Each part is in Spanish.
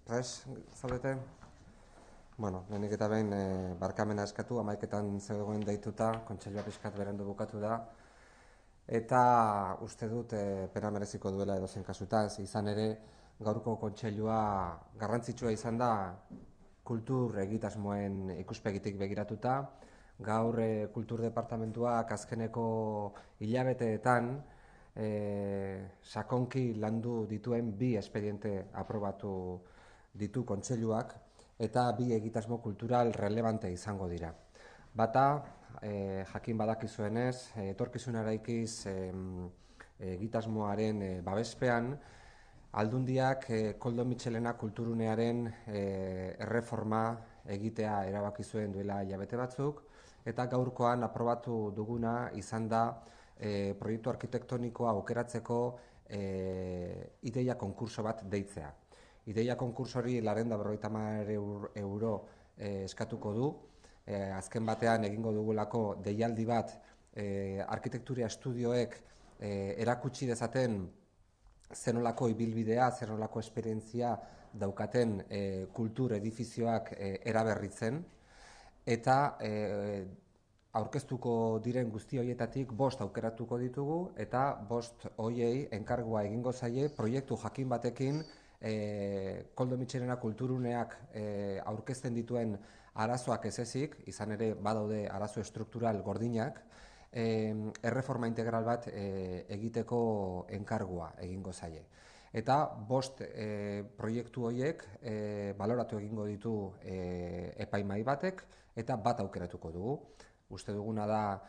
Prest, zaudete? Bueno, lehenik eta behin barkamena eskatu, amaiketan zegoen deituta, kontseilua pixkat berandu bukatu da, eta uste dut pena mereziko duela edozein kasutan, izan ere gaurko kontseilua garrantzitsua izan da kultur egitasmoen ikuspegitik begiratuta. Gaur kultur departamentuak azkeneko hilabeteetan sakonki landu dituen bi espediente aprobatu ditu kontseiluak eta bi egitasmo kultural relevante izango dira. Bata, jakin badakizuenez, etorkizuna eraikiz egitasmoaren babespean, Aldundiak Koldo Mitxelena kulturunearen erreforma egitea erabaki zuen duela hilabete batzuk, eta gaurkoan aprobatu duguna izan da proiektu arkitektonikoa aukeratzeko ideia konkurso bat deitzea. Ideia konkurso hori 250 euro eskatuko du. Azken batean egingo dugulako deialdi bat arkitektura estudioek erakutsi dezaten zenolako ibilbidea, zenolako esperientzia daukaten kultur edifizioak eraberritzen, eta aurkeztuko diren guzti horietatik 5 aukeratuko ditugu, eta 5 horiei enkargua egingo zaie proiektu jakin batekin Koldo Mitxelena kulturuneak aurkezten dituen arazoak ez ezik, izan ere badaude arazo estruktural gordinak, erreforma integral bat egiteko enkargua egingo zaie. Eta 5 proiektu horiek baloratu egingo ditu epaimahai batek, eta bat aukeratuko dugu. Uste duguna da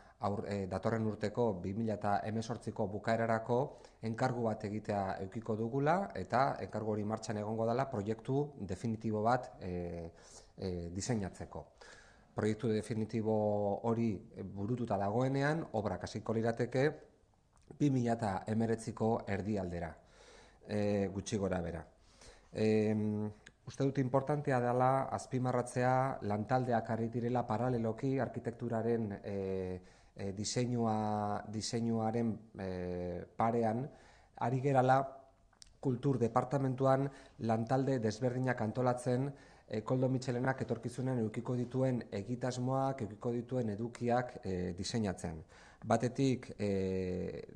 datorren urteko 2018ko bukaerarako enkargu bat egitea edukiko dugula, eta enkargu hori martxan egongo dela proiektu definitibo bat diseinatzeko. Proiektu definitibo hori burututa dagoenean, obrak hasiko lirateke 2019ko erdialdera, gutxi gora bera. Uste dut importantea dela azpimarratzea lantaldeak ari direla paraleloki arkitekturaren diseinuaren parean, ari gerala kultur departamentuan lantalde desberdinak antolatzen Koldo Mitxelenak etorkizunean edukiko dituen egitasmoak, edukiko dituen edukiak diseinatzen. Batetik,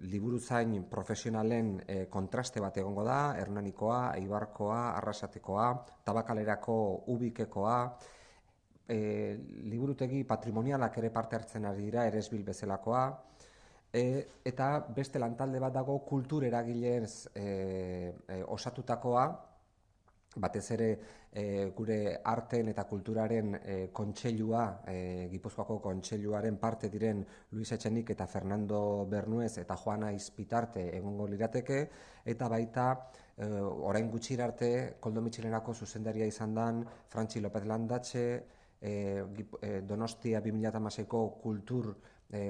liburuzain profesionalen kontraste bat egongo da, Hernanikoa, Eibarkoa, Arrasatekoa, Tabakalerako Ubikekoa, liburutegi patrimonialak ere parte hartzen ari dira, Eresbil bezalakoa, eta beste lantalde bat dago kultur eragilez osatutakoa, batez ere gure arten eta kulturaren kontseilua, Gipuzkoako kontseiluaren parte diren Luis Etxenik eta Fernando Bernuez eta Juana Izpitarte egongo lirateke, eta baita orain gutxira arte Koldo Mitxelenako zuzendaria izan dan Frantzi López Landache, Donostia 2016ko kultur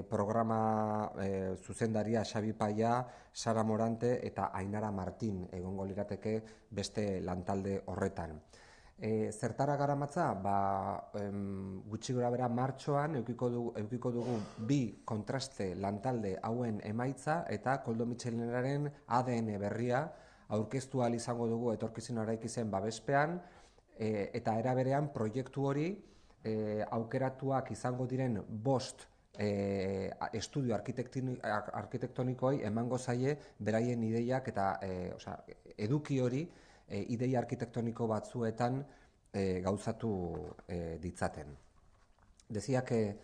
programa zuzendaria Xabi Paia, Sara Morante eta Ainara Martin egongo lirateke beste lantalde horretan. Zertara garamatza? Gutxi gora bera martxoan edukiko dugu bi kontraste lantalde hauen emaitza, eta Koldo Mitxelenaren ADN berria aurkeztu ahal izango dugu etorkizuna eraikizen babespean, eta era berean proiektu hori aukeratuak izango diren 5 estudio arkitektonikoei emango zaie beraien ideiak eta eduki hori ideia arkitektoniko batzuetan gauzatu ditzaten. Decía que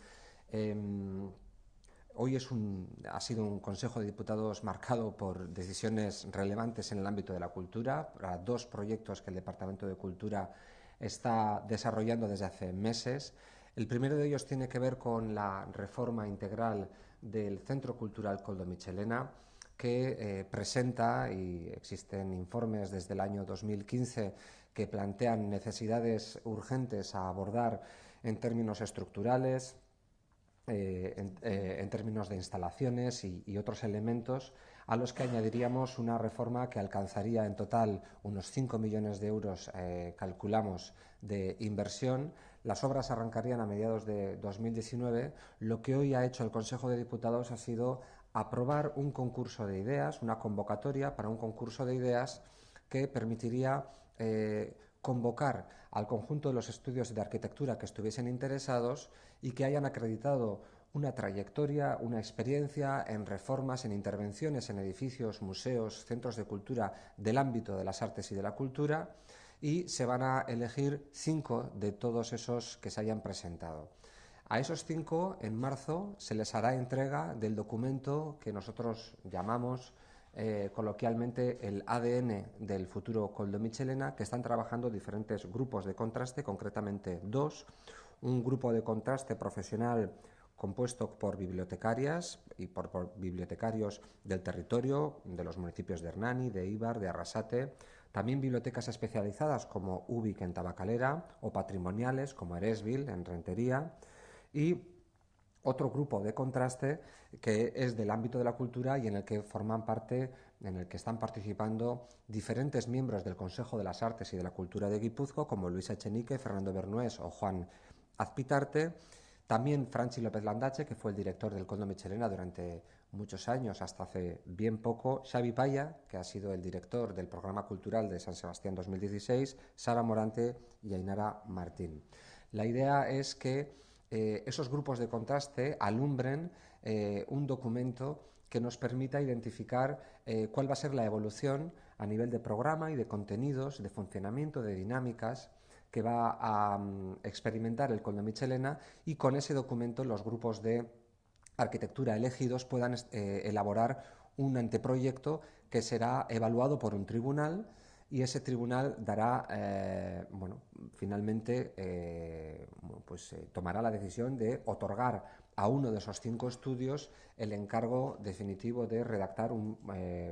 hoy ha sido un Consejo de Diputados marcado por decisiones relevantes en el ámbito de la cultura, para 2 proyectos que el Departamento de Cultura está desarrollando desde hace meses. El primero de ellos tiene que ver con la reforma integral del Centro Cultural Koldo Mitxelena, que presenta, y existen informes desde el año 2015 que plantean necesidades urgentes a abordar en términos estructurales, en términos de instalaciones y otros elementos, a los que añadiríamos una reforma que alcanzaría en total unos 5 millones de euros, calculamos, de inversión. Las obras arrancarían a mediados de 2019. Lo que hoy ha hecho el Consejo de Diputados ha sido aprobar un concurso de ideas, una convocatoria para un concurso de ideas que permitiría convocar al conjunto de los estudios de arquitectura que estuviesen interesados y que hayan acreditado una trayectoria, una experiencia en reformas, en intervenciones en edificios, museos, centros de cultura del ámbito de las artes y de la cultura, y se van a elegir 5 de todos esos que se hayan presentado. A esos 5, en marzo, se les hará entrega del documento que nosotros llamamos coloquialmente el ADN del futuro Koldo Mitxelena, que están trabajando diferentes grupos de contraste, concretamente 2, un grupo de contraste profesional compuesto por bibliotecarias y por bibliotecarios del territorio, de los municipios de Hernani, de Ibar, de Arrasate, también bibliotecas especializadas como UBIC en Tabacalera o patrimoniales como Eresville en Rentería, y otro grupo de contraste que es del ámbito de la cultura y en el que forman parte, en el que están participando diferentes miembros del Consejo de las Artes y de la Cultura de Guipúzcoa, como Luis Echenique, Fernando Bernués o Juan Azpitarte, también Franchi López Landache, que fue el director del Koldo Mitxelena durante muchos años, hasta hace bien poco, Xavi Paya, que ha sido el director del Programa Cultural de San Sebastián 2016, Sara Morante y Ainara Martín. La idea es que esos grupos de contraste alumbren un documento que nos permita identificar cuál va a ser la evolución a nivel de programa y de contenidos, de funcionamiento, de dinámicas que va a experimentar el Koldo Mitxelena, y con ese documento los grupos de arquitectura elegidos puedan elaborar un anteproyecto que será evaluado por un tribunal, y ese tribunal dará, finalmente, tomará la decisión de otorgar a uno de esos 5 estudios el encargo definitivo de redactar un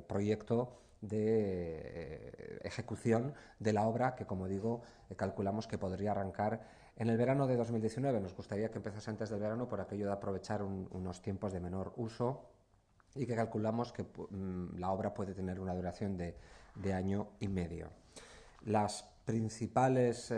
proyecto de ejecución de la obra que, como digo, calculamos que podría arrancar en el verano de 2019. Nos gustaría que empezase antes del verano por aquello de aprovechar unos tiempos de menor uso, y que calculamos que la obra puede tener una duración de año y medio. Las principales,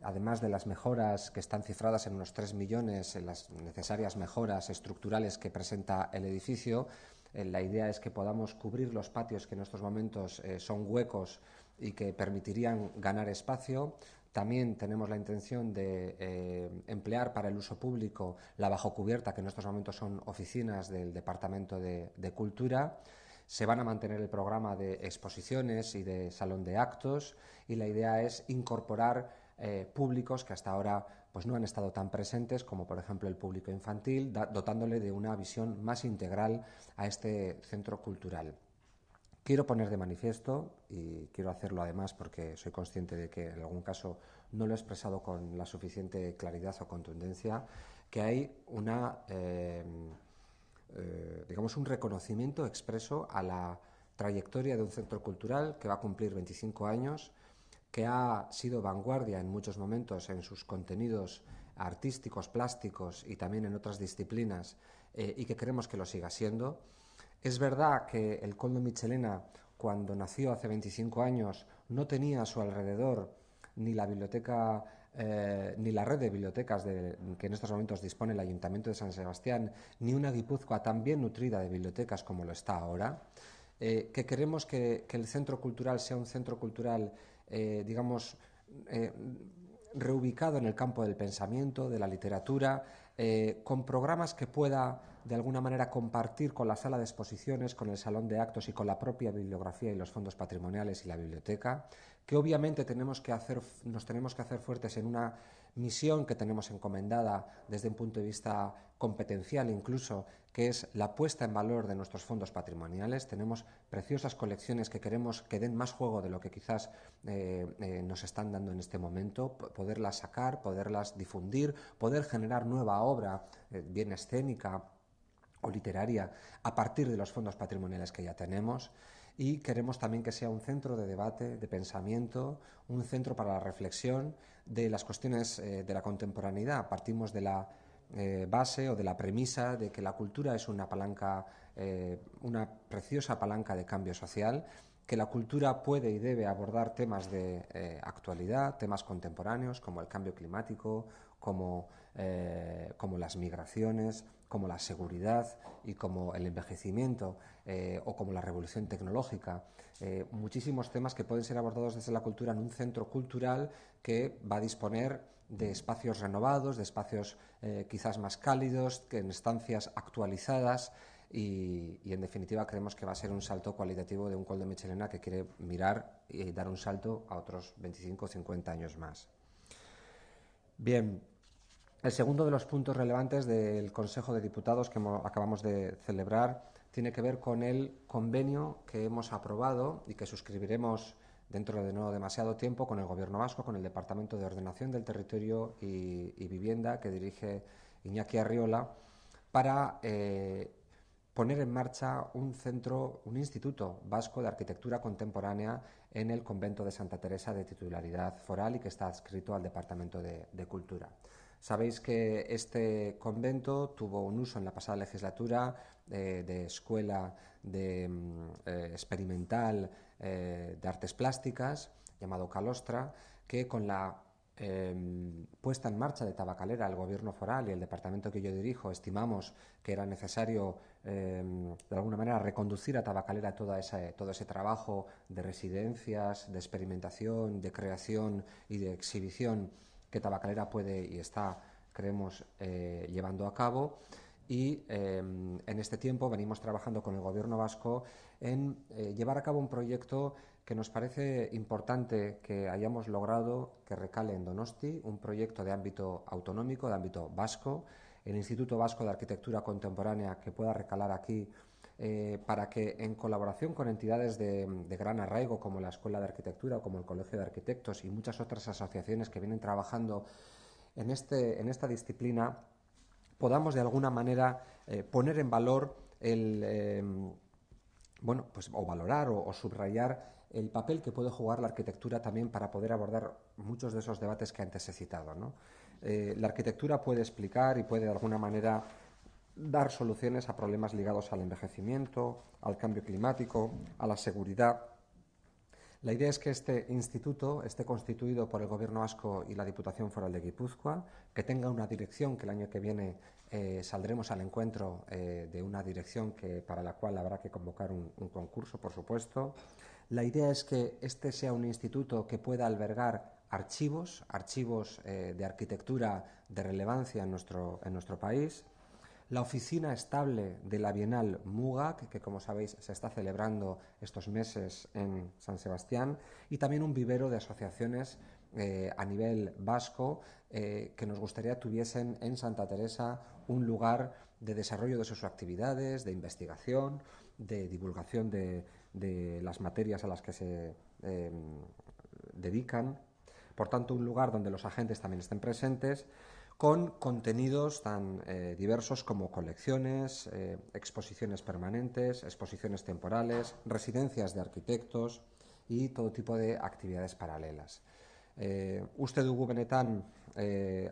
además de las mejoras que están cifradas en unos 3 millones, en las necesarias mejoras estructurales que presenta el edificio, la idea es que podamos cubrir los patios que en estos momentos son huecos y que permitirían ganar espacio. También tenemos la intención de emplear para el uso público la bajocubierta, que en estos momentos son oficinas del Departamento de Cultura. Se van a mantener el programa de exposiciones y de salón de actos, y la idea es incorporar públicos que hasta ahora pues no han estado tan presentes, como por ejemplo el público infantil, dotándole de una visión más integral a este centro cultural. Quiero poner de manifiesto, y quiero hacerlo además porque soy consciente de que en algún caso no lo he expresado con la suficiente claridad o contundencia, que hay digamos, un reconocimiento expreso a la trayectoria de un centro cultural que va a cumplir 25 años, que ha sido vanguardia en muchos momentos en sus contenidos artísticos, plásticos y también en otras disciplinas, y que queremos que lo siga siendo. Es verdad que el Koldo Mitxelena, cuando nació hace 25 años, no tenía a su alrededor ni la biblioteca ni la red de bibliotecas que en estos momentos dispone el Ayuntamiento de San Sebastián, ni una Guipúzcoa tan bien nutrida de bibliotecas como lo está ahora, que queremos que el centro cultural sea un centro cultural, digamos, reubicado en el campo del pensamiento, de la literatura, con programas que pueda de alguna manera compartir con la sala de exposiciones, con el salón de actos y con la propia bibliografía y los fondos patrimoniales y la biblioteca, que obviamente nos tenemos que hacer fuertes en una misión que tenemos encomendada desde un punto de vista competencial incluso, que es la puesta en valor de nuestros fondos patrimoniales. Tenemos preciosas colecciones que queremos que den más juego de lo que quizás nos están dando en este momento, poderlas sacar, poderlas difundir, poder generar nueva obra, bien escénica o literaria, a partir de los fondos patrimoniales que ya tenemos. Y queremos también que sea un centro de debate, de pensamiento, un centro para la reflexión de las cuestiones de la contemporaneidad. Partimos de la base o de la premisa de que la cultura es una palanca, una preciosa palanca de cambio social, que la cultura puede y debe abordar temas de actualidad, temas contemporáneos como el cambio climático, como las migraciones, como la seguridad y como el envejecimiento o como la revolución tecnológica. Muchísimos temas que pueden ser abordados desde la cultura en un centro cultural que va a disponer de espacios renovados, de espacios quizás más cálidos, que en estancias actualizadas y en definitiva creemos que va a ser un salto cualitativo de un Col de Michelena que quiere mirar y dar un salto a otros 25 o 50 años más. Bien, el segundo de los puntos relevantes del Consejo de Diputados que acabamos de celebrar tiene que ver con el convenio que hemos aprobado y que suscribiremos dentro de no demasiado tiempo con el Gobierno vasco, con el Departamento de Ordenación del Territorio y Vivienda que dirige Iñaki Arriola, para poner en marcha un instituto vasco de arquitectura contemporánea en el convento de Santa Teresa de titularidad foral y que está adscrito al Departamento de Cultura. Sabéis que este convento tuvo un uso en la pasada legislatura de escuela experimental de artes plásticas, llamado Calostra, que con la puesta en marcha de Tabacalera, el Gobierno foral y el departamento que yo dirijo, estimamos que era necesario de alguna manera reconducir a Tabacalera todo ese trabajo de residencias, de experimentación, de creación y de exhibición que Tabacalera puede y está, creemos, llevando a cabo. Y en este tiempo venimos trabajando con el Gobierno vasco en llevar a cabo un proyecto que nos parece importante que hayamos logrado que recale en Donosti, un proyecto de ámbito autonómico, de ámbito vasco, el Instituto Vasco de Arquitectura Contemporánea que pueda recalar aquí para que en colaboración con entidades de gran arraigo como la Escuela de Arquitectura o como el Colegio de Arquitectos y muchas otras asociaciones que vienen trabajando en esta disciplina, podamos de alguna manera poner en valor o valorar o subrayar el papel que puede jugar la arquitectura también para poder abordar muchos de esos debates que antes he citado, ¿no? La arquitectura puede explicar y puede de alguna manera dar soluciones a problemas ligados al envejecimiento, al cambio climático, a la seguridad. La idea es que este instituto esté constituido por el Gobierno vasco y la Diputación Foral de Guipúzcoa, que tenga una dirección, que el año que viene saldremos al encuentro de una dirección para la cual habrá que convocar un concurso, por supuesto. La idea es que este sea un instituto que pueda albergar archivos de arquitectura de relevancia en nuestro país. La oficina estable de la Bienal Mugac, que como sabéis se está celebrando estos meses en San Sebastián, y también un vivero de asociaciones a nivel vasco que nos gustaría tuviesen en Santa Teresa un lugar de desarrollo de sus actividades, de investigación, de divulgación de las materias a las que se dedican. Por tanto, un lugar donde los agentes también estén presentes, con contenidos tan diversos como colecciones, exposiciones permanentes, exposiciones temporales, residencias de arquitectos y todo tipo de actividades paralelas. Uste dugu benetan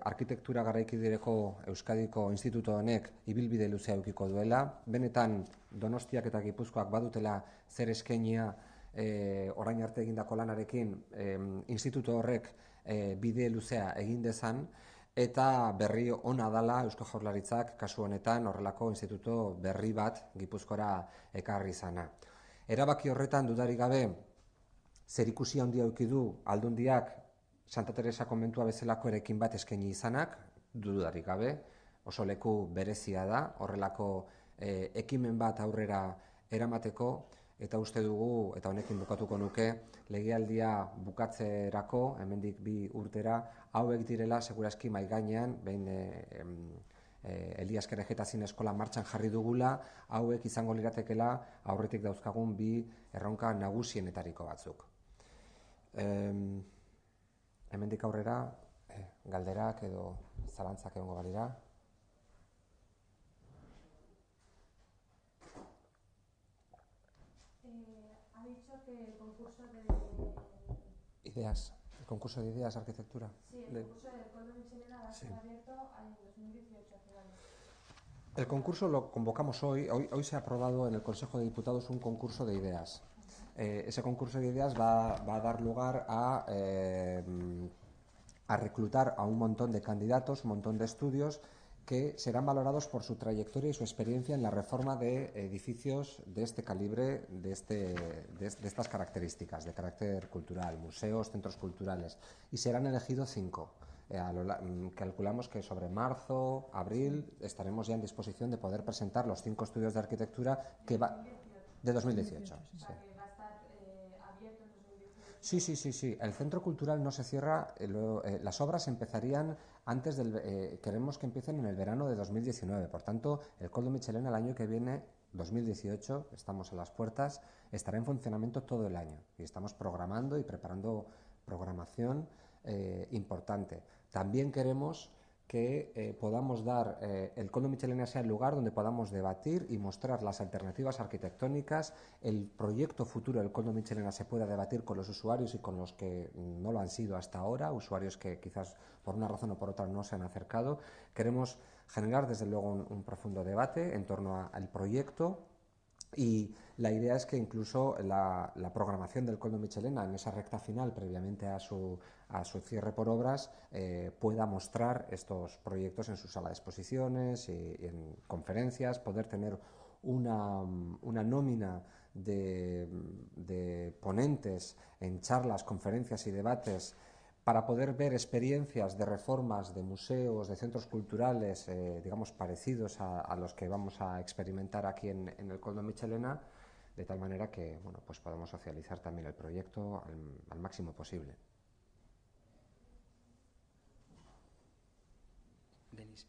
arkitektura garaikidereko Euskadiko Instituto honek ibilbide luzea edukiko duela, benetan Donostiak eta Gipuzkoak badutela zer eskainia orain arte egindako lanarekin instituto horrek bide luzea egin dezan, eta berri ona dala Eusko Jaurlaritzak kasu honetan horrelako instituto berri bat Gipuzkora ekarri izana. Erabaki horretan dudarik gabe zerikusi handia eduki du Aldundiak Santa Teresa konbentua bezalako erekin bat eskaini izanak, dudarik gabe, oso leku berezia da, horrelako ekimen bat aurrera eramateko, eta uste dugu, eta honekin bukatuko nuke, legealdia bukatzerako, hemendik 2 urtera, hauek direla segurazki mahai gainean, behin Elias Kerejetazin eskola martxan jarri dugula, hauek izango liratekela aurretik dauzkagun 2 erronka nagusienetariko batzuk. Hemendik aurrera, galderak edo zalantzak egongo balira. Ha dicho que el concurso de... Ideas, el concurso de ideas, arquitectura. Sí, el concurso del Col de Michelena va a estar abierto en 2018 finales. El concurso lo convocamos hoy se ha aprobado en el Consejo de Diputados un concurso de ideas. ese concurso de ideas va a dar lugar a reclutar a un montón de candidatos, un montón de estudios que serán valorados por su trayectoria y su experiencia en la reforma de edificios de este calibre, de estas características, de carácter cultural, museos, centros culturales, y serán elegidos 5. Calculamos que sobre marzo, abril, estaremos ya en disposición de poder presentar los 5 estudios de arquitectura de 2018. Sí. Sí. El centro cultural no se cierra. Las obras empezarían antes queremos que empiecen en el verano de 2019. Por tanto, el Coldo Michelena el año que viene, 2018, estamos a las puertas, estará en funcionamiento todo el año. Y estamos programando y preparando programación importante. También queremos que podamos dar, el Coldo Michelena sea el lugar donde podamos debatir y mostrar las alternativas arquitectónicas, el proyecto futuro del Coldo Michelena se pueda debatir con los usuarios y con los que no lo han sido hasta ahora, usuarios que quizás por una razón o por otra no se han acercado. Queremos generar desde luego un profundo debate en torno al proyecto. Y la idea es que incluso la programación del Coldo Michelena en esa recta final, previamente a su cierre por obras, pueda mostrar estos proyectos en su sala de exposiciones y en conferencias, poder tener una nómina de ponentes en charlas, conferencias y debates para poder ver experiencias de reformas de museos, de centros culturales, digamos, parecidos a los que vamos a experimentar aquí en el Coldo Michelena, de tal manera que, bueno, pues podamos socializar también el proyecto al máximo posible. Denis,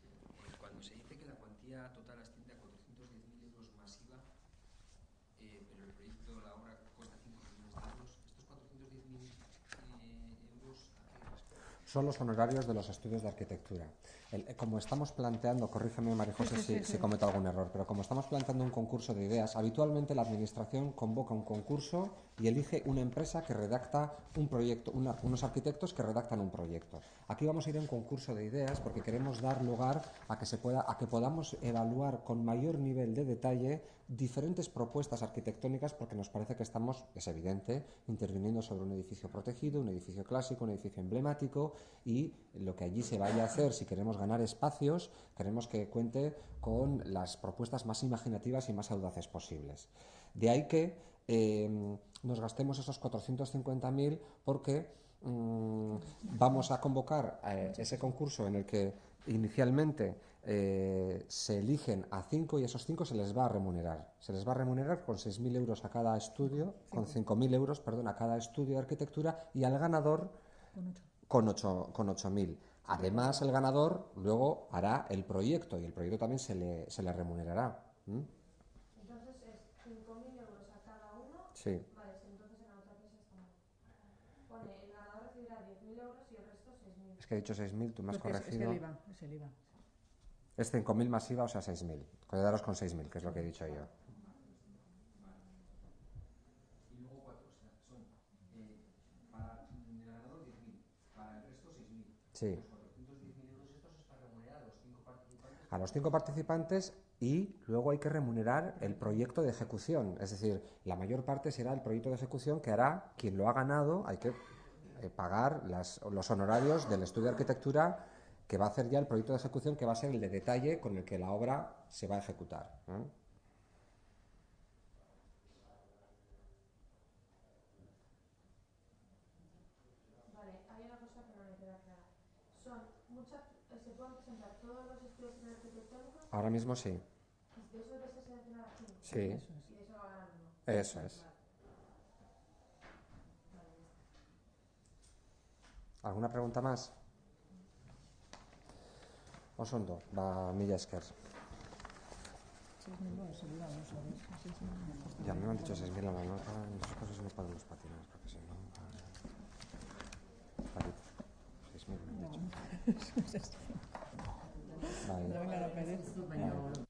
cuando se dice que la cuantía total asciende a 410.000 euros masiva, pero el proyecto, la obra cuesta 5 millones de euros, ¿estos 410.000 euros a qué responden? Son los honorarios de los estudios de arquitectura. Como estamos planteando, corrígeme María José si cometo algún error, pero como estamos planteando un concurso de ideas, habitualmente la Administración convoca un concurso y elige una empresa que redacta un proyecto, unos arquitectos que redactan un proyecto. Aquí vamos a ir a un concurso de ideas porque queremos dar lugar a que podamos evaluar con mayor nivel de detalle diferentes propuestas arquitectónicas, porque nos parece que estamos, es evidente, interviniendo sobre un edificio protegido, un edificio clásico, un edificio emblemático, y lo que allí se vaya a hacer, si queremos ganar espacios, queremos que cuente con las propuestas más imaginativas y más audaces posibles. De ahí que nos gastemos esos 450.000 porque vamos a convocar ese concurso en el que inicialmente se eligen a 5 y esos 5 se les va a remunerar. Se les va a remunerar con 6.000 euros a cada estudio, con 5.000 euros, perdón, a cada estudio de arquitectura, y al ganador con 8.000. Además, el ganador luego hará el proyecto y el proyecto también se le remunerará. Entonces es 5.000 euros a cada uno. Sí. Vale, entonces en la otra pieza está mal. Pone, el ganador recibirá 10.000 euros y el resto 6.000. Es que he dicho 6.000, tú me has corregido. Es el IVA. Es 5.000 más IVA, o sea 6.000. Quedaros con 6.000, que es lo que he dicho yo. Y luego 4, o sea, son para el ganador 10.000, para el resto 6.000. Sí. Los 410.000 euros estos es para remunerar a los 5 participantes. A los 5 participantes, y luego hay que remunerar el proyecto de ejecución. Es decir, la mayor parte será el proyecto de ejecución que hará quien lo ha ganado. Hay que pagar los honorarios del estudio de arquitectura que va a hacer ya el proyecto de ejecución, que va a ser el de detalle con el que la obra se va a ejecutar. Vale, hay una cosa que no me queda clara. ¿Se pueden presentar todos los estudios arquitectónicos? Ahora mismo sí. ¿Y de eso de seleccionar a 5? Sí. Y de eso va a ganar uno. Eso es. ¿Alguna pregunta más? Oso ondo, mila esker. Ya me han dicho 6.000 a la nota, en esas cosas no podemos patinar, porque si no... 6.000 me han dicho. Vale.